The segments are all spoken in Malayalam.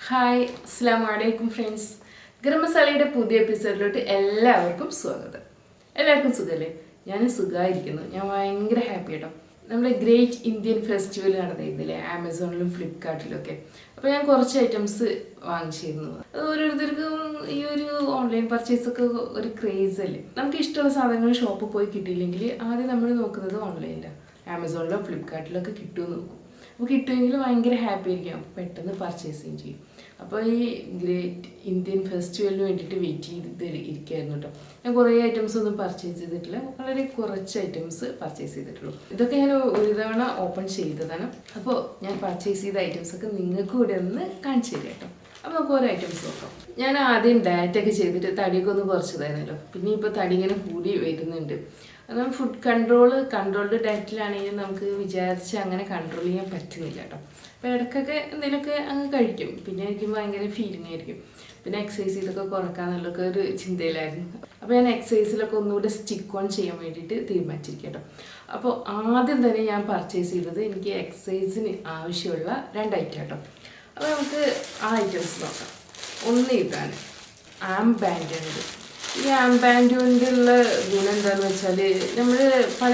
ഹായ് അസ്സലാമു അലൈക്കും ഫ്രണ്ട്സ്. ഗരം മസാലയുടെ പുതിയ എപ്പിസോഡിലോട്ട് എല്ലാവർക്കും സ്വാഗതം. എല്ലാവർക്കും സുഖമല്ലേ? ഞാൻ സുഖമായിരിക്കുന്നു. ഞാൻ ഭയങ്കര ഹാപ്പി കേട്ടോ. നമ്മുടെ ഗ്രേറ്റ് ഇന്ത്യൻ ഫെസ്റ്റിവൽ നടന്നിരുന്നില്ലേ ആമസോണിലും ഫ്ലിപ്കാർട്ടിലും ഒക്കെ. അപ്പോൾ ഞാൻ കുറച്ച് ഐറ്റംസ് വാങ്ങിച്ചിരുന്നു. അത് ഓരോരുത്തർക്കും ഈ ഒരു ഓൺലൈൻ പർച്ചേസൊക്കെ ഒരു ക്രേസ് അല്ലേ. നമുക്ക് ഇഷ്ടമുള്ള സാധനങ്ങൾ ഷോപ്പിൽ പോയി കിട്ടിയില്ലെങ്കിൽ ആദ്യം നമ്മൾ നോക്കുന്നത് ഓൺലൈനിലാണ്. ആമസോണിലോ ഫ്ലിപ്കാർട്ടിലോ ഒക്കെ കിട്ടുമെന്ന് നോക്കും. അപ്പോൾ കിട്ടുമെങ്കിൽ ഭയങ്കര ഹാപ്പി ആയിരിക്കും, പെട്ടെന്ന് പർച്ചേസിങ് ചെയ്യും. അപ്പോൾ ഈ ഗ്രേറ്റ് ഇന്ത്യൻ ഫെസ്റ്റിവലിന് വേണ്ടിയിട്ട് വെയിറ്റ് ചെയ്തിട്ട് ഇരിക്കുകയായിരുന്നു കേട്ടോ. ഞാൻ കുറേ ഐറ്റംസ് ഒന്നും പർച്ചേസ് ചെയ്തിട്ടില്ല, വളരെ കുറച്ച് ഐറ്റംസ് പർച്ചേസ് ചെയ്തിട്ടുള്ളൂ. ഇതൊക്കെ ഞാൻ ഒരു തവണ ഓപ്പൺ ചെയ്തതാണ്. അപ്പോൾ ഞാൻ പർച്ചേസ് ചെയ്ത ഐറ്റംസൊക്കെ നിങ്ങൾക്ക് കൂടെ ഒന്ന് കാണിച്ചു തരാം കേട്ടോ. അപ്പോൾ നമുക്ക് ഓരോ ഐറ്റംസ് നോക്കാം. ഞാൻ ആദ്യം ഡയറ്റൊക്കെ ചെയ്തിട്ട് തടിയൊക്കെ ഒന്ന് കുറച്ചതായിരുന്നല്ലോ, പിന്നെ ഇപ്പോൾ തടി ഇങ്ങനെ കൂടി വരുന്നുണ്ട്. എന്നാൽ ഫുഡ് കൺട്രോൾഡ് ഡയറ്റിലാണെങ്കിലും നമുക്ക് വിചാരിച്ച് അങ്ങനെ കൺട്രോൾ ചെയ്യാൻ പറ്റുന്നില്ല കേട്ടോ. അപ്പോൾ ഇടയ്ക്കൊക്കെ എന്തെങ്കിലുമൊക്കെ അങ്ങ് കഴിക്കും, പിന്നെ എനിക്ക് ഭയങ്കര ഫീലിംഗ് ആയിരിക്കും. പിന്നെ എക്സസൈസ് ഇതൊക്കെ കുറക്കാന്നുള്ളൊക്കെ ഒരു ചിന്തയിലായിരുന്നു. അപ്പോൾ ഞാൻ എക്സസൈസിലൊക്കെ ഒന്നുകൂടെ സ്റ്റിക്ക് ഓൺ ചെയ്യാൻ വേണ്ടിയിട്ട് തീരുമാനിച്ചിരിക്കും കേട്ടോ. അപ്പോൾ ആദ്യം തന്നെ ഞാൻ പർച്ചേസ് ചെയ്തത് എനിക്ക് എക്സസൈസിന് ആവശ്യമുള്ള 2 ഐറ്റം കേട്ടോ. അപ്പോൾ നമുക്ക് ആ ഐറ്റംസ് നോക്കാം. ഒന്ന് ഇതാണ് ആം ബാൻഡ് ഉണ്ട്. ഈ ആം ബാൻഡ് കൊണ്ടുള്ള ഗുണം എന്താണെന്ന് വെച്ചാൽ നമ്മൾ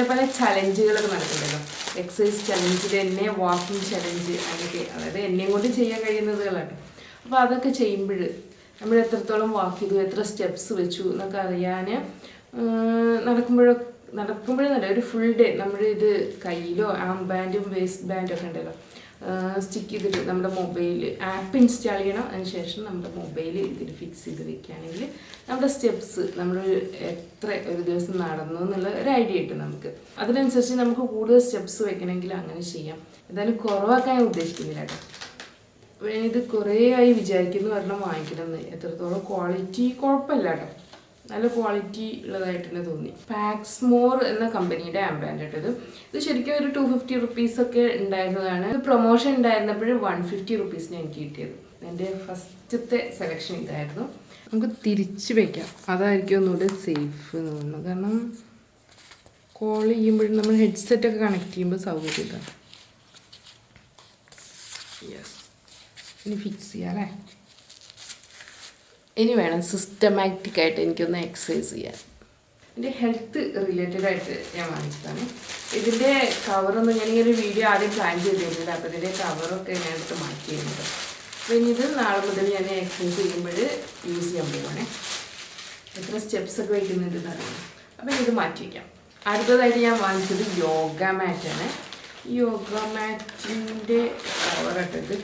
പല ചലഞ്ചുകളൊക്കെ നടക്കുന്നുണ്ടല്ലോ. എക്സസൈസ് ചലഞ്ചിൽ എന്നെ വാക്കിംഗ് ചലഞ്ച് അങ്ങനെയൊക്കെ, അതായത് എന്നെയും കൊണ്ട് ചെയ്യാൻ കഴിയുന്നതുകളാണ്. അപ്പോൾ അതൊക്കെ ചെയ്യുമ്പോൾ നമ്മൾ എത്രത്തോളം വാക്ക് ചെയ്തു, എത്ര സ്റ്റെപ്സ് വെച്ചു എന്നൊക്കെ അറിയാൻ നടക്കുമ്പോഴെന്നല്ല, ഒരു ഫുൾ ഡേ നമ്മൾ ഇത് കയ്യിലോ ആം ബാൻഡും വേസ്റ്റ് ബാൻഡും ഒക്കെ ഉണ്ടല്ലോ സ്റ്റിക്ക് ചെയ്തിട്ട് നമ്മുടെ മൊബൈൽ ആപ്പ് ഇൻസ്റ്റാൾ ചെയ്യണം. അതിനുശേഷം നമ്മുടെ മൊബൈൽ ഇതിൽ ഫിക്സ് ചെയ്ത് വെക്കുകയാണെങ്കിൽ നമ്മുടെ സ്റ്റെപ്സ് നമ്മൾ എത്ര ഒരു ദിവസം നടന്നു എന്നുള്ള ഒരു ഐഡിയ കിട്ടും നമുക്ക്. അതിനനുസരിച്ച് നമുക്ക് കൂടുതൽ സ്റ്റെപ്സ് വെക്കണമെങ്കിൽ അങ്ങനെ ചെയ്യാം. എന്തായാലും കുറവാക്കാൻ ഞാൻ ഉദ്ദേശിക്കുന്നില്ല കേട്ടോ. ഇത് കുറേ ആയി വിചാരിക്കുന്നു ഒരെണ്ണം വാങ്ങിക്കണമെന്ന്. എത്രത്തോളം ക്വാളിറ്റി കുഴപ്പമില്ല കേട്ടോ, നല്ല ക്വാളിറ്റി ഉള്ളതായിട്ട് തന്നെ തോന്നി. പാക്സ്മോർ എന്ന കമ്പനിയുടെ ആംബാൻഡ് കേട്ടത്. ഇത് ശരിക്കും ഒരു 250 റുപ്പീസൊക്കെ ഉണ്ടായിരുന്നതാണ്. ഇത് പ്രൊമോഷൻ ഉണ്ടായിരുന്നപ്പോഴും 150 റുപ്പീസിന് എനിക്ക് കിട്ടിയത്. എൻ്റെ ഫസ്റ്റത്തെ സെലക്ഷൻ ഇതായിരുന്നു. നമുക്ക് തിരിച്ച് വയ്ക്കാം, അതായിരിക്കും ഒന്നുകൂടെ സേഫ് എന്ന് തോന്നുന്നു. കാരണം കോൾ ചെയ്യുമ്പോഴും നമ്മൾ ഹെഡ്സെറ്റൊക്കെ കണക്ട് ചെയ്യുമ്പോൾ സൗകര്യം ഇതാണ്. യെസ്, ഇനി ഫിക്സ് ചെയ്യാം അല്ലേ. ഇനി വേണം സിസ്റ്റമാറ്റിക്കായിട്ട് എനിക്കൊന്ന് എക്സസൈസ് ചെയ്യാൻ. എൻ്റെ ഹെൽത്ത് റിലേറ്റഡ് ആയിട്ട് ഞാൻ വാങ്ങിച്ചതാണ്. ഇതിൻ്റെ കവറൊന്നും ഞാനിങ്ങനെ വീഡിയോ ആദ്യം പ്ലാൻ ചെയ്തിരുന്നില്ല. അപ്പോൾ ഇതിൻ്റെ കവറൊക്കെ ഞാൻ എടുത്ത് മാറ്റി ചെയ്യുന്നത്. അപ്പോൾ ഇനി ഇത് നാളെ മുതൽ ഞാൻ എക്സസൈസ് ചെയ്യുമ്പോൾ യൂസ് ചെയ്യാൻ പോകുവാണേ. എത്ര സ്റ്റെപ്സൊക്കെ വയ്ക്കുന്നുണ്ടെന്ന് അറിയാം. അപ്പോൾ ഇത് മാറ്റി വയ്ക്കാം. അടുത്തതായിട്ട് ഞാൻ വാങ്ങിച്ചത് യോഗ മാറ്റാണ്. ഈ യോഗ മാറ്റിൻ്റെ കവറിട്ടത്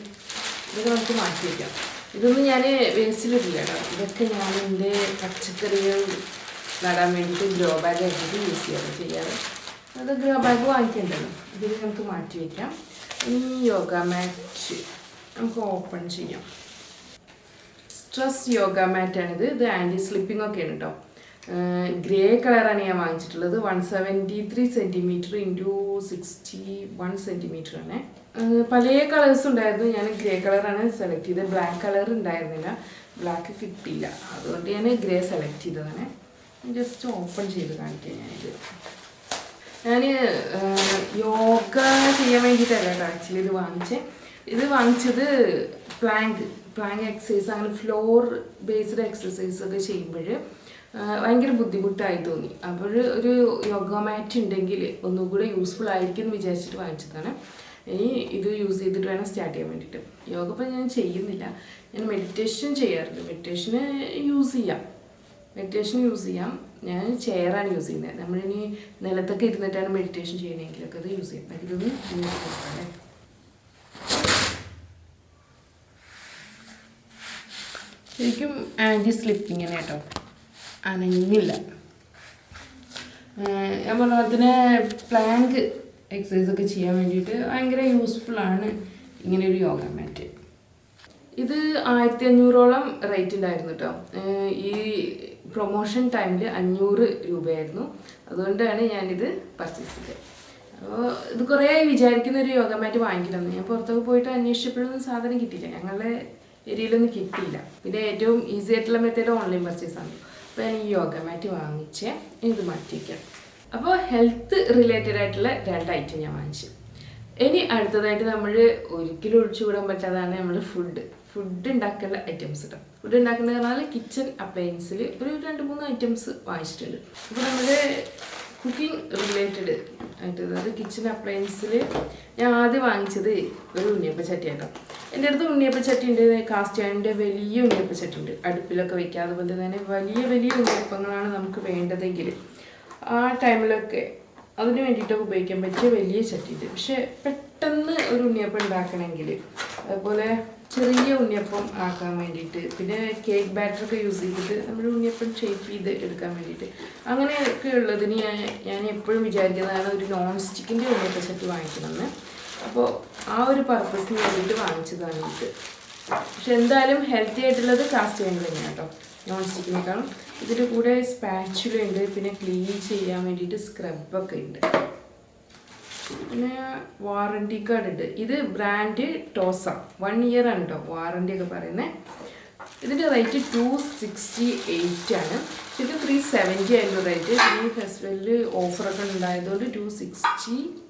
ഇത് നമുക്ക് മാറ്റി വയ്ക്കാം. ഇതൊന്നും ഞാൻ വേസ്റ്റിലിട്ടില്ല കേട്ടോ. ഇതൊക്കെ ഞാൻ എൻ്റെ പച്ചക്കറികൾ നടാൻ വേണ്ടിയിട്ട് ഗ്രോ ബാഗ് ആക്കിയിട്ട് യൂസ് ചെയ്യാറ്. അത് ഗ്രോ ബാഗ് വാങ്ങിക്കേണ്ടല്ലോ. ഇതിൽ നമുക്ക് മാറ്റി വയ്ക്കാം. ഈ യോഗ മാറ്റ് നമുക്ക് ഓപ്പൺ ചെയ്യാം. സ്ട്രെസ് യോഗ മാറ്റാണിത്. ഇത് ആൻറ്റി സ്ലിപ്പിംഗ് ഒക്കെയാണ് കേട്ടോ. ഗ്രേ കളറാണ് ഞാൻ വാങ്ങിച്ചിട്ടുള്ളത്. 173 സെൻറ്റിമീറ്റർ ഇൻറ്റു 61 സെൻറ്റിമീറ്റർ ആണ്. പല കളേഴ്സ് ഉണ്ടായിരുന്നു. ഞാൻ ഗ്രേ കളറാണ് സെലക്ട് ചെയ്തത്. ബ്ലാക്ക് കളർ ഉണ്ടായിരുന്നില്ല, ബ്ലാക്ക് കിട്ടിയില്ല. അതുകൊണ്ട് ഞാൻ ഗ്രേ സെലക്ട് ചെയ്തതാണ്. ജസ്റ്റ് ഓപ്പൺ ചെയ്ത് കാണിക്കാം. ഞാൻ യോഗ ചെയ്യാൻ വേണ്ടിയിട്ടല്ല കേട്ടോ ആക്ച്വലി ഇത് വാങ്ങിച്ചത് പ്ലാങ്ക് എക്സസൈസ്, അങ്ങനെ ഫ്ലോർ ബേസ്ഡ് എക്സസൈസ് ഒക്കെ ചെയ്യുമ്പോൾ ഭയങ്കര ബുദ്ധിമുട്ടായി തോന്നി. അപ്പോൾ ഒരു യോഗ മാറ്റ് ഉണ്ടെങ്കിൽ ഒന്നുകൂടെ യൂസ്ഫുൾ ആയിരിക്കും എന്ന് വിചാരിച്ചിട്ട് വാങ്ങിച്ചതാണ്. ഇനി ഇത് യൂസ് ചെയ്തിട്ട് വേണം സ്റ്റാർട്ട് ചെയ്യാൻ വേണ്ടിയിട്ട്. യോഗ ഇപ്പം ഞാൻ ചെയ്യുന്നില്ല, ഞാൻ മെഡിറ്റേഷൻ ചെയ്യാറുണ്ട്. മെഡിറ്റേഷൻ യൂസ് ചെയ്യാം. ഞാൻ ചെയറാണ് യൂസ് ചെയ്യുന്നത്. നമ്മളിനി നിലത്തൊക്കെ ഇരുന്നിട്ടാണ് മെഡിറ്റേഷൻ ചെയ്യണമെങ്കിലൊക്കെ അത് യൂസ് ചെയ്യാം. ഇതൊന്ന് യൂസ് ചെയ്യാം. ശരിക്കും ആൻറ്റി സ്ലിപ്പിങ്ങിന് കേട്ടോ, അനങ്ങില്ല. ഞാൻ പറഞ്ഞ പോലെ തന്നെ പ്ലാങ്ക് എക്സസൈസ് ഒക്കെ ചെയ്യാൻ വേണ്ടിയിട്ട് ഭയങ്കര യൂസ്ഫുള്ളാണ് ഇങ്ങനെയൊരു യോഗ മാറ്റ്. ഇത് 1500ഓളം റേറ്റ് ഉണ്ടായിരുന്നു കേട്ടോ. ഈ പ്രൊമോഷൻ ടൈമിൽ 500 രൂപയായിരുന്നു. അതുകൊണ്ടാണ് ഞാനിത് പർച്ചേസ് ചെയ്തത്. അപ്പോൾ ഇത് കുറേ വിചാരിക്കുന്ന ഒരു യോഗ മാറ്റ് വാങ്ങിക്കണം. ഞാൻ പുറത്തൊക്കെ പോയിട്ട് അന്വേഷിച്ചപ്പോഴൊന്നും സാധനം കിട്ടിയില്ല, ഞങ്ങളുടെ ഏരിയയിലൊന്നും കിട്ടിയില്ല. പിന്നെ ഏറ്റവും ഈസി ആയിട്ടുള്ള മെത്തേഡ് ഓൺലൈൻ പർച്ചേസാണ്. അപ്പോൾ ഞാൻ ഈ യോഗ മാറ്റ് വാങ്ങിച്ച് ഇത് മാറ്റി വയ്ക്കാം. അപ്പോൾ ഹെൽത്ത് റിലേറ്റഡ് ആയിട്ടുള്ള 2 ഐറ്റം ഞാൻ വാങ്ങിച്ചു. ഇനി അടുത്തതായിട്ട് നമ്മൾ ഒരിക്കലും ഒഴിച്ചുകൂടാൻ പറ്റാതാണ് നമ്മൾ ഫുഡ് ഉണ്ടാക്കുന്ന ഐറ്റംസ് കേട്ടോ. ഫുഡ് ഉണ്ടാക്കുന്നത് പറഞ്ഞാൽ കിച്ചൺ അപ്ലയൻസിൽ ഒരു 2-3 ഐറ്റംസ് വാങ്ങിച്ചിട്ടുണ്ട്. അപ്പോൾ നമ്മുടെ കുക്കിംഗ് റിലേറ്റഡ് ആയിട്ട്, അതായത് കിച്ചൺ അപ്ലയൻസിൽ ഞാൻ ആദ്യം വാങ്ങിച്ചത് ഒരു ഉണ്ണിയപ്പച്ചട്ടി ആട്ടോ. എൻ്റെ അടുത്ത് ഉണ്ണിയപ്പച്ചട്ടി ഉണ്ട്, കാസ്റ്റ് അയണിൻ്റെ വലിയ ഉണ്ണിയപ്പച്ചട്ടി ഉണ്ട്, അടുപ്പിലൊക്കെ വയ്ക്കുക. അതുപോലെ തന്നെ വലിയ വലിയ ഉണ്ണിയപ്പങ്ങളാണ് നമുക്ക് വേണ്ടതെങ്കിൽ ആ ടൈമിലൊക്കെ അതിന് വേണ്ടിയിട്ടൊക്കെ ഉപയോഗിക്കാൻ പറ്റിയ വലിയ ചട്ടി ഉണ്ട്. പക്ഷെ പെട്ടെന്ന് ഒരു ഉണ്ണിയപ്പം ഉണ്ടാക്കണമെങ്കിൽ, അതുപോലെ ചെറിയ ഉണ്ണിയപ്പം ആക്കാൻ വേണ്ടിയിട്ട്, പിന്നെ കേക്ക് ബാറ്ററൊക്കെ യൂസ് ചെയ്തിട്ട് നമ്മുടെ ഉണ്ണിയപ്പം ഷേപ്പ് ചെയ്ത് എടുക്കാൻ വേണ്ടിയിട്ട്, അങ്ങനെയൊക്കെ ഉള്ളതിന് ഞാൻ എപ്പോഴും വിചാരിക്കുന്നതാണ് ഒരു നോൺ സ്റ്റിക്കിൻ്റെ ഉണ്ണിയപ്പ ചട്ടി വാങ്ങിക്കണമെന്ന്. അപ്പോൾ ആ ഒരു പർപ്പസിന് വേണ്ടിയിട്ട് വാങ്ങിച്ചതാണ് ഇത്. പക്ഷെ എന്തായാലും ഹെൽത്തി ആയിട്ടുള്ളത് കാസ്റ്റ് അയൺ തന്നെയാണ് കേട്ടോ, നോൺ സ്റ്റിക്കിനേക്കാളും. ഇതിൻ്റെ കൂടെ സ്പാച്ചുല ഉണ്ട്, പിന്നെ ക്ലീൻ ചെയ്യാൻ വേണ്ടിയിട്ട് സ്ക്രബൊക്കെ ഉണ്ട്, പിന്നെ വാറണ്ടി കാർഡ് ഉണ്ട്. ഇത് ബ്രാൻഡ് ടോസ, 1 year ആണ് കേട്ടോ വാറണ്ടി ഒക്കെ പറയുന്നത്. ഇതിൻ്റെ റേറ്റ് 268 ആണ്. ശരിക്കും 370 ആയിരുന്നു റേറ്റ്. ഈ ഫെസ്റ്റിവലിൽ ഓഫറൊക്കെ ഉണ്ടായതുകൊണ്ട് 268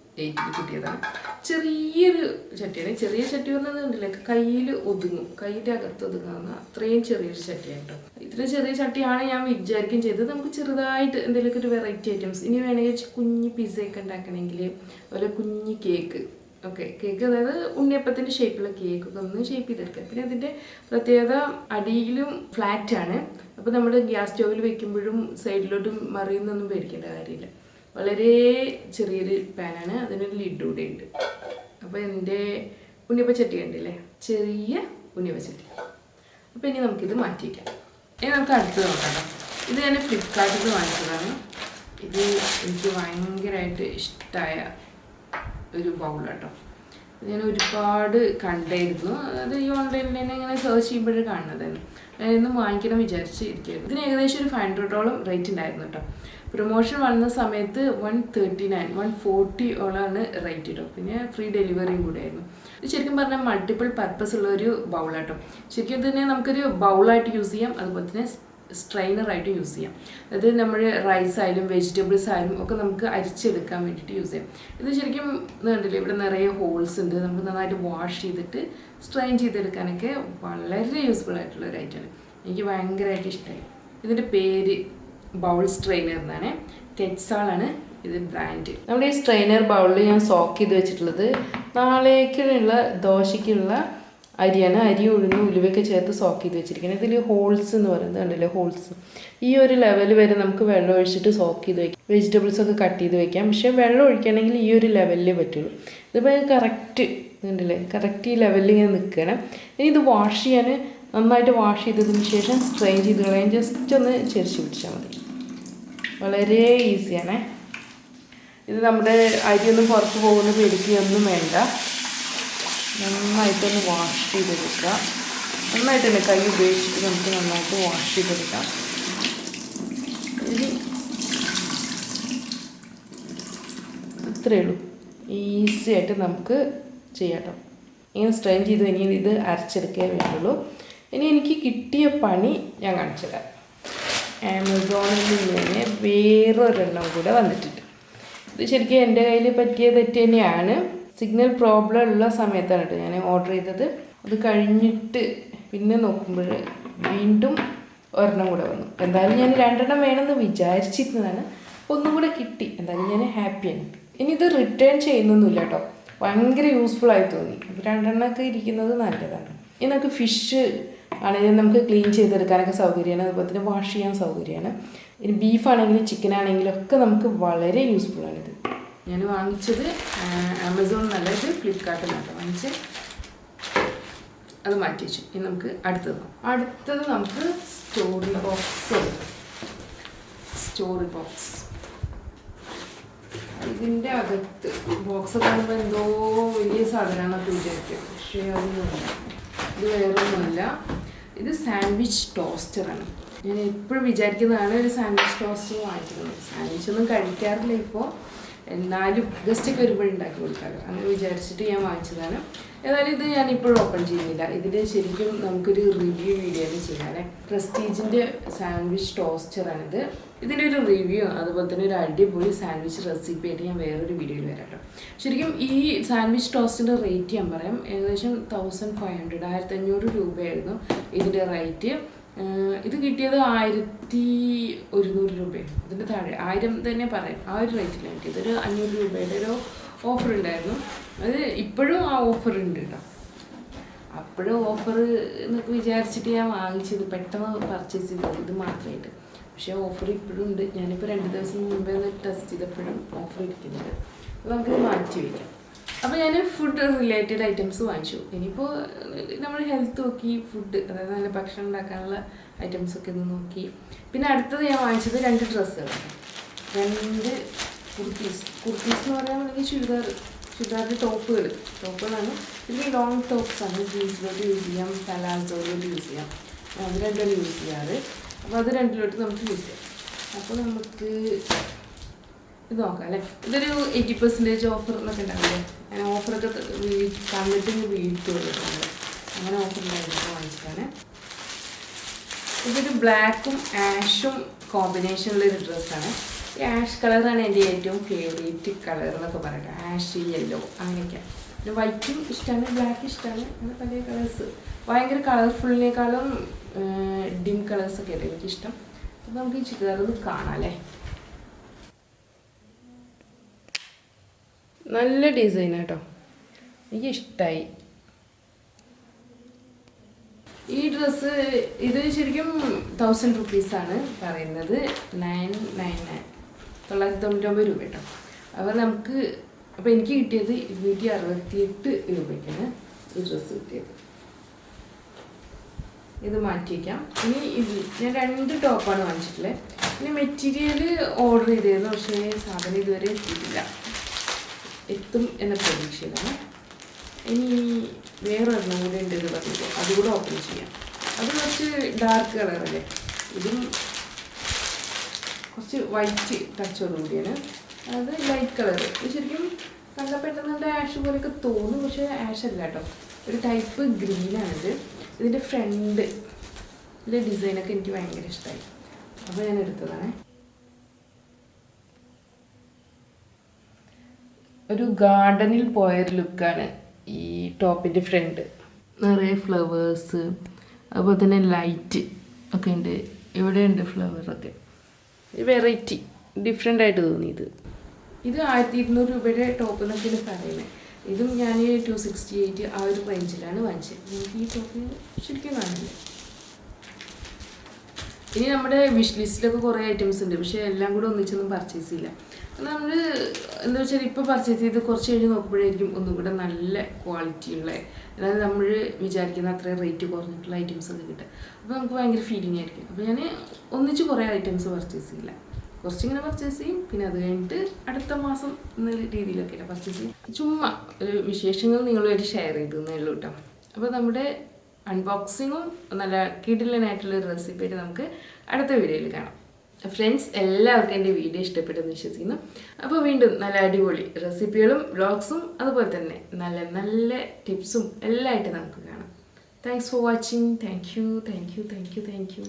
കിട്ടിയതാണ്. ചെറിയൊരു ചട്ടിയാണ്. ചെറിയ ചട്ടി പറഞ്ഞിട്ടുണ്ടല്ലേ, കയ്യിൽ ഒതുങ്ങും, കയ്യിൻ്റെ അകത്ത് ഒതുങ്ങുന്ന അത്രയും ചെറിയൊരു ചട്ടിയാണ് കേട്ടോ. ഇത്ര ചെറിയ ചട്ടിയാണ് ഞാൻ വിചാരിക്കുകയും ചെയ്തത്. നമുക്ക് ചെറുതായിട്ട് എന്തെങ്കിലുമൊക്കെ ഒരു വെറൈറ്റി ഐറ്റംസ്, ഇനി വേണമെങ്കിൽ കുഞ്ഞ് പിസയൊക്കെ ഉണ്ടാക്കണമെങ്കിൽ, അതുപോലെ കുഞ്ഞ് കേക്ക്, ഓക്കെ കേക്ക്, അതായത് ഉണ്ണിയപ്പത്തിൻ്റെ ഷേപ്പിലുള്ള കേക്കൊക്കെ ഒന്ന് ഷേപ്പ് ചെയ്തെടുക്കാം. പിന്നെ അതിൻ്റെ പ്രത്യേകത അടിയിലും ഫ്ലാറ്റാണ്. അപ്പോൾ നമ്മൾ ഗ്യാസ് സ്റ്റോവിൽ വെക്കുമ്പോഴും സൈഡിലോട്ടും മറിയുന്നൊന്നും പേടിക്കേണ്ട കാര്യമില്ല. വളരെ ചെറിയൊരു പാനാണ്, അതിനൊരു ലിഡ് കൂടെ ഉണ്ട്. അപ്പോൾ എൻ്റെ ഉണ്ണിയപ്പച്ചട്ടി കണ്ടില്ലേ, ചെറിയ ഉണ്ണിയപ്പച്ചട്ടി. അപ്പോൾ ഇനി നമുക്കിത് മാറ്റിവയ്ക്കാം. ഇനി നമുക്ക് അടുത്ത് നോക്കാം. ഇത് ഞാൻ ഫ്ലിപ്കാർട്ടിൽ വാങ്ങിച്ചതാണ്. ഇത് എനിക്ക് ഭയങ്കരമായിട്ട് ഇഷ്ടമായ ഒരു ബൗളാട്ടോ. ഞാൻ ഒരുപാട് കണ്ടായിരുന്നു, അതായത് ഈ ഓൺലൈനിൽ തന്നെ ഇങ്ങനെ സെർച്ച് ചെയ്യുമ്പോഴേ കാണുന്നതാണ്. ഞാനിന്ന് വാങ്ങിക്കണം വിചാരിച്ചിരിക്കുകയായിരുന്നു. ഇതിന് ഏകദേശം ഒരു $500 റേറ്റ് ഉണ്ടായിരുന്നു കേട്ടോ. പ്രൊമോഷൻ വന്ന സമയത്ത് 139, 140 ഓളാണ് റേറ്റ് കേട്ടോ. പിന്നെ ഫ്രീ ഡെലിവറിയും കൂടെ ആയിരുന്നു. ഇത് ശരിക്കും പറഞ്ഞാൽ മൾട്ടിപ്പിൾ പർപ്പസ് ഉള്ള ഒരു ബൗളാട്ടോ. ശരിക്കും തന്നെ നമുക്കൊരു ബൗളായിട്ട് യൂസ് ചെയ്യാം, അതുപോലെ തന്നെ സ്ട്രെയിനറായിട്ട് യൂസ് ചെയ്യാം. അതായത് നമ്മൾ റൈസ് ആയാലും വെജിറ്റബിൾസ് ആയാലും ഒക്കെ നമുക്ക് അരിച്ചെടുക്കാൻ വേണ്ടിയിട്ട് യൂസ് ചെയ്യാം. ഇത് ശരിക്കും കണ്ടില്ലേ, ഇവിടെ നിറയെ ഹോൾസ് ഉണ്ട്. നമുക്ക് നന്നായിട്ട് വാഷ് ചെയ്തിട്ട് സ്ട്രെയിൻ ചെയ്തെടുക്കാനൊക്കെ വളരെ യൂസ്ഫുൾ ആയിട്ടുള്ള ഒരു ഐറ്റമാണ്. എനിക്ക് ഭയങ്കരമായിട്ട് ഇഷ്ടമായി. ഇതിൻ്റെ പേര് ബൗൾ സ്ട്രെയിനർ എന്നാണ്. കെറ്റ്സാളാണ് ഇത് ബ്രാൻഡ്. നമ്മുടെ ഈ സ്ട്രെയിനർ ബൗളിൽ ഞാൻ സോക്ക് ചെയ്ത് വെച്ചിട്ടുള്ളത് നാളേക്കുള്ള ദോശയ്ക്കുള്ള അരിയാണ്. അരി ഉഴുന്ന് ഉലുവയൊക്കെ ചേർത്ത് സോക്ക് ചെയ്ത് വെച്ചിരിക്കുന്നത്. ഇതിൽ ഹോൾസ് എന്ന് പറയുന്നത് കണ്ടില്ലേ, ഹോൾസ്. ഈ ഒരു ലെവൽ വരെ നമുക്ക് വെള്ളം ഒഴിച്ചിട്ട് സോക്ക് ചെയ്ത് വയ്ക്കാം. വെജിറ്റബിൾസൊക്കെ കട്ട് ചെയ്ത് വയ്ക്കാം. പക്ഷേ വെള്ളം ഒഴിക്കുകയാണെങ്കിൽ ഈ ഒരു ലെവലിലേ പറ്റുള്ളൂ. ഇതിപ്പോൾ കറക്റ്റ് കണ്ടില്ലേ, കറക്റ്റ് ഈ ലെവലിൽ ഇങ്ങനെ നിൽക്കണം. ഇനി ഇത് വാഷ് ചെയ്യാൻ നന്നായിട്ട് വാഷ് ചെയ്തതിന് ശേഷം സ്ട്രെയിൻ ചെയ്ത് കളയാൻ ജസ്റ്റ് ഒന്ന് ചെരിച്ച് പിടിച്ചാൽ മതി. വളരെ ഈസിയാണേ. ഇത് നമ്മുടെ അരിയൊന്നും പുറത്ത് പോകുന്ന പേടിക്കുകയൊന്നും വേണ്ട. നന്നായിട്ടൊന്ന് വാഷ് ചെയ്തെടുക്കുക. നന്നായിട്ട് തന്നെ കൈ ഉപയോഗിച്ചിട്ട് നമുക്ക് നന്നായിട്ട് വാഷ് ചെയ്തെടുക്കാം. ഇനി ഇത്രയേ ഉള്ളൂ, ഈസി ആയിട്ട് നമുക്ക് ചെയ്യാം കേട്ടോ. ഇങ്ങനെ സ്ട്രെയിൻ ചെയ്ത് ഇനി ഇത് അരച്ചെടുക്കേ വേണ്ടുള്ളൂ. ഇനി എനിക്ക് കിട്ടിയ പണി ഞാൻ കാണിച്ചു തരാം. ആമസോണിൽ നിന്ന് വേറൊരെണ്ണം കൂടെ വന്നിട്ടുണ്ട്. ഇത് ശരിക്കും എൻ്റെ കയ്യിൽ പറ്റിയ തെറ്റ് തന്നെയാണ്. സിഗ്നൽ പ്രോബ്ലം ഉള്ള സമയത്താണ് കേട്ടോ ഞാൻ ഓർഡർ ചെയ്തത്. അത് കഴിഞ്ഞിട്ട് പിന്നെ നോക്കുമ്പോൾ വീണ്ടും ഒരെണ്ണം കൂടെ വന്നു. എന്തായാലും ഞാൻ 2 വേണമെന്ന് വിചാരിച്ചിരുന്നതാണ്. ഒന്നും കൂടെ കിട്ടി. എന്തായാലും ഞാൻ ഹാപ്പിയാണ്. ഇനി ഇത് റിട്ടേൺ ചെയ്യുന്നൊന്നുമില്ല കേട്ടോ. ഭയങ്കര യൂസ്ഫുൾ ആയി തോന്നി. 2 ഇരിക്കുന്നത് നല്ലതാണ്. ഇനി നമുക്ക് ഫിഷ് ആണെങ്കിൽ നമുക്ക് ക്ലീൻ ചെയ്തെടുക്കാനൊക്കെ സൗകര്യമാണ്, അതുപോലെ തന്നെ വാഷ് ചെയ്യാൻ സൗകര്യമാണ്. ഇനി ബീഫാണെങ്കിലും ചിക്കൻ ആണെങ്കിലും ഒക്കെ നമുക്ക് വളരെ യൂസ്ഫുള്ളാണിത്. ഞാൻ വാങ്ങിച്ചത് ആമസോൺ നല്ല, ഇത് ഫ്ലിപ്കാർട്ടിൽ നിന്നാണ് വാങ്ങിച്ചത്. അത് മാറ്റി വെച്ചു. ഇനി നമുക്ക് അടുത്തത് നമുക്ക് സ്റ്റോറി ബോക്സ്. ഇതിൻ്റെ അകത്ത് ബോക്സ് കാണുമ്പോൾ എന്തോ വലിയ സാധനമാണെന്നൊക്കെ വിചാരിക്കും. പക്ഷേ അതൊന്നുമില്ല. ഇത് വേറൊന്നുമില്ല. ഇത് സാൻഡ്വിച്ച് ടോസ്റ്ററാണ്. ഞാൻ എപ്പോഴും വിചാരിക്കുന്നതാണ് ഒരു സാൻഡ്വിച്ച് ടോസ്റ്റർ വാങ്ങിക്കുന്നത്. സാൻഡ്വിച്ചൊന്നും കഴിക്കാറില്ല ഇപ്പോൾ, എന്നാലും ഗസ്റ്റൊക്കെ വരുമ്പോഴും ഉണ്ടാക്കി കൊടുക്കാറ്. അങ്ങനെ വിചാരിച്ചിട്ട് ഞാൻ വാങ്ങിച്ചതാണ്. ഏതായാലും ഇത് ഞാനിപ്പോഴും ഓപ്പൺ ചെയ്യുന്നില്ല. ഇതിൻ്റെ ശരിക്കും നമുക്കൊരു റിവ്യൂ വീഡിയോ ചെയ്യാനേ. പ്രസ്റ്റീജിൻ്റെ സാൻഡ്വിച്ച് ടോസ്റ്ററാണിത്. ഇതിൻ്റെ ഒരു റിവ്യൂ അതുപോലെ തന്നെ ഒരു അടിപൊളി സാൻഡ്വിച്ച് റെസിപ്പി ആയിട്ട് ഞാൻ വേറൊരു വീഡിയോയിൽ വരാം കേട്ടോ. ശരിക്കും ഈ സാൻഡ്വിച്ച് ടോസ്റ്റിൻ്റെ റേറ്റ് ഞാൻ പറയാം. ഏകദേശം 1500 1500 രൂപയായിരുന്നു ഇതിൻ്റെ റേറ്റ്. ഇത് കിട്ടിയത് 1100 രൂപയാണ്. ഇതിൻ്റെ താഴെ 1000 തന്നെ പറയാം. ആ ഒരു റേറ്റിലാണ് കിട്ടിയത്. ഒരു 500 രൂപയുടെ ഒരു ഓഫർ ഉണ്ടായിരുന്നു. അത് ഇപ്പോഴും ആ ഓഫർ ഉണ്ട് കേട്ടോ. അപ്പോഴും ഓഫർ എന്നൊക്കെ വിചാരിച്ചിട്ട് ഞാൻ വാങ്ങിച്ചത്, പെട്ടെന്ന് പർച്ചേസ് ചെയ്തത് ഇത് മാത്രമായിട്ട്. പക്ഷേ ഓഫർ ഇപ്പോഴും ഉണ്ട്. ഞാനിപ്പോൾ 2 ദിവസം മുമ്പേ ടെസ്റ്റ് ചെയ്തപ്പോഴും ഓഫർ ഇരിക്കുന്നുണ്ട്. അപ്പോൾ നമുക്കിത് മാറ്റി വയ്ക്കാം. അപ്പോൾ ഞാൻ ഫുഡ് റിലേറ്റഡ് ഐറ്റംസ് വാങ്ങിച്ചു. ഇനിയിപ്പോൾ നമ്മൾ ഹെൽത്ത് നോക്കി, ഫുഡ് അതായത് നല്ല ഭക്ഷണം ഉണ്ടാക്കാനുള്ള ഐറ്റംസൊക്കെ ഒന്ന് നോക്കി. പിന്നെ അടുത്തത് ഞാൻ വാങ്ങിച്ചത് 2 ഡ്രസ്സുകളാണ്. 2 കുർത്തീസ് എന്ന് പറയുകയാണെങ്കിൽ ചുരിദാറിൻ്റെ ടോപ്പുകളാണ്. പിന്നെ ലോങ് ടോപ്സാണ്. ജീൻസിലോട്ട് യൂസ് ചെയ്യാം, പലാസോയിലോട്ട് യൂസ് ചെയ്യാം. അത് രണ്ടും യൂസ് ചെയ്യാറ്. അപ്പോൾ അത് രണ്ടിലോട്ട് നമുക്ക് യൂസ് ചെയ്യാം. അപ്പോൾ നമുക്ക് ഇത് നോക്കാം അല്ലേ. ഇതൊരു 80% ഓഫർ എന്നൊക്കെ ഉണ്ടാവില്ലേ. ഞാൻ ഓഫറൊക്കെ കണ്ടിട്ട് വീട്ടിൽ കൊടുക്കുന്നുണ്ട്. അങ്ങനെ ഓഫർ ഉണ്ടായിരുന്നു വാങ്ങിച്ചിട്ടാണ്. ഇതൊരു ബ്ലാക്കും ആഷും കോമ്പിനേഷനിലൊരു ഡ്രസ്സാണ്. ഈ ആഷ് കളറാണ് എൻ്റെ ഏറ്റവും ഫേവറേറ്റ് കളർ എന്നൊക്കെ പറയട്ടെ. ആഷ്, യെല്ലോ അങ്ങനെയൊക്കെ. പിന്നെ വൈറ്റും ഇഷ്ടമാണ്, ബ്ലാക്ക് ഇഷ്ടമാണ്. അങ്ങനെ പല കളേഴ്സ്. ഭയങ്കര കളർഫുള്ളിനേക്കാളും ഡിം കളേഴ്സൊക്കെ ആയിട്ട് എനിക്കിഷ്ടം. അപ്പോൾ നമുക്ക് ഈ ചുരിദാറൊന്ന് കാണാം അല്ലേ. നല്ല ഡിസൈൻ കേട്ടോ, എനിക്ക് ഇഷ്ടമായി ഈ ഡ്രസ്സ്. ഇത് ശരിക്കും 1000 റുപ്പീസാണ് പറയുന്നത്. 999 999 രൂപ കേട്ടോ. അപ്പോൾ എനിക്ക് കിട്ടിയത് 268 രൂപയ്ക്കാണ് ഈ ഡ്രസ്സ് കിട്ടിയത്. ഇത് മാറ്റി വയ്ക്കാം. ഇനി ഞാൻ 2 ടോപ്പാണ് വാങ്ങിച്ചിട്ടുള്ളത്. പിന്നെ മെറ്റീരിയൽ ഓർഡർ ചെയ്തിരുന്നു, പക്ഷേ സാധനം ഇതുവരെ എത്തിയിട്ടില്ല. എത്തും എന്ന പ്രതീക്ഷയിലാണ്. ഇനി വേറൊരെണ്ണം കൂടെ ഉണ്ട് എന്ന് പറഞ്ഞിട്ട് അതുകൂടെ ഓപ്പൺ ചെയ്യാം. അത് കുറച്ച് ഡാർക്ക് കളറല്ലേ. ഇതും കുറച്ച് വൈറ്റ് ടച്ചോടുകൂടിയാണ്. അത് ലൈറ്റ് കളർ. ഇത് ശരിക്കും നല്ല പെട്ടെന്ന് ആഷ് പോലെയൊക്കെ തോന്നും, പക്ഷേ ആഷ് അല്ല കേട്ടോ. ഒരു ടൈപ്പ് ഗ്രീനാണിത്. ഇതിൻ്റെ ഫ്രണ്ടിലെ ഡിസൈനൊക്കെ എനിക്ക് ഭയങ്കര ഇഷ്ടമായി. അപ്പോൾ ഞാൻ എടുത്തതാണ്. ഒരു ഗാർഡനിൽ പോയൊരു ലുക്കാണ് ഈ ടോപ്പിൻ്റെ ഫ്രണ്ട്. നിറയെ ഫ്ലവേഴ്സ്, അതുപോലെ തന്നെ ലൈറ്റ് ഒക്കെ ഉണ്ട്. ഇവിടെ ഉണ്ട് ഫ്ലവറൊക്കെ. വെറൈറ്റി ഡിഫറെൻ്റ് ആയിട്ട് തോന്നി. ഇത് 1200 രൂപയുടെ ടോപ്പ് എന്നൊക്കെയാണ് പറയുന്നത്. ഇതും ഞാൻ 268 ആ ഒരു റേഞ്ചിലാണ് വാങ്ങിച്ചത്. എനിക്ക് ഈ ടോപ്പ് ശരിക്കും കാണില്ല. ഇനി നമ്മുടെ വിഷ് ലിസ്റ്റിലൊക്കെ കുറേ ഐറ്റംസ് ഉണ്ട്, പക്ഷേ എല്ലാം കൂടെ ഒന്നിച്ചൊന്നും പർച്ചേസ് ചെയ്യില്ല. നമ്മൾ എന്താ വെച്ചാൽ ഇപ്പോൾ പർച്ചേസ് ചെയ്ത് കുറച്ച് കഴിഞ്ഞ് നോക്കുമ്പോഴായിരിക്കും ഒന്നും കൂടെ നല്ല ക്വാളിറ്റിയുള്ള, അതായത് നമ്മൾ വിചാരിക്കുന്ന അത്രയും റേറ്റ് കുറഞ്ഞിട്ടുള്ള ഐറ്റംസ് ഒക്കെ കിട്ടുക. അപ്പോൾ നമുക്ക് ഭയങ്കര ഫീലിംഗ് ആയിരിക്കും. അപ്പോൾ ഞാൻ ഒന്നിച്ച് കുറേ ഐറ്റംസ് പർച്ചേസ് ചെയ്യില്ല. കുറച്ചിങ്ങനെ പർച്ചേസ് ചെയ്യും, പിന്നെ അത് കഴിഞ്ഞിട്ട് അടുത്ത മാസം എന്ന രീതിയിലൊക്കെയല്ല പർച്ചേസ് ചെയ്യും. ചുമ്മാ ഒരു വിശേഷങ്ങൾ നിങ്ങളുമായിട്ട് ഷെയർ ചെയ്തു എന്നേ ഉള്ളൂ കേട്ടോ. അപ്പോൾ നമ്മുടെ അൺബോക്സിങ്ങും നല്ല കിടിലനായിട്ടുള്ളൊരു റെസിപ്പിയായിട്ട് നമുക്ക് അടുത്ത വീഡിയോയിൽ കാണാം. ഫ്രണ്ട്സ്, എല്ലാവർക്കും എൻ്റെ വീഡിയോ ഇഷ്ടപ്പെട്ടെന്ന് വിശ്വസിക്കുന്നു. അപ്പോൾ വീണ്ടും നല്ല അടിപൊളി റെസിപ്പികളും വ്ളോഗ്സും അതുപോലെ തന്നെ നല്ല നല്ല ടിപ്സും എല്ലാം ആയിട്ട് നമുക്ക് കാണാം. Thanks for watching. Thank you.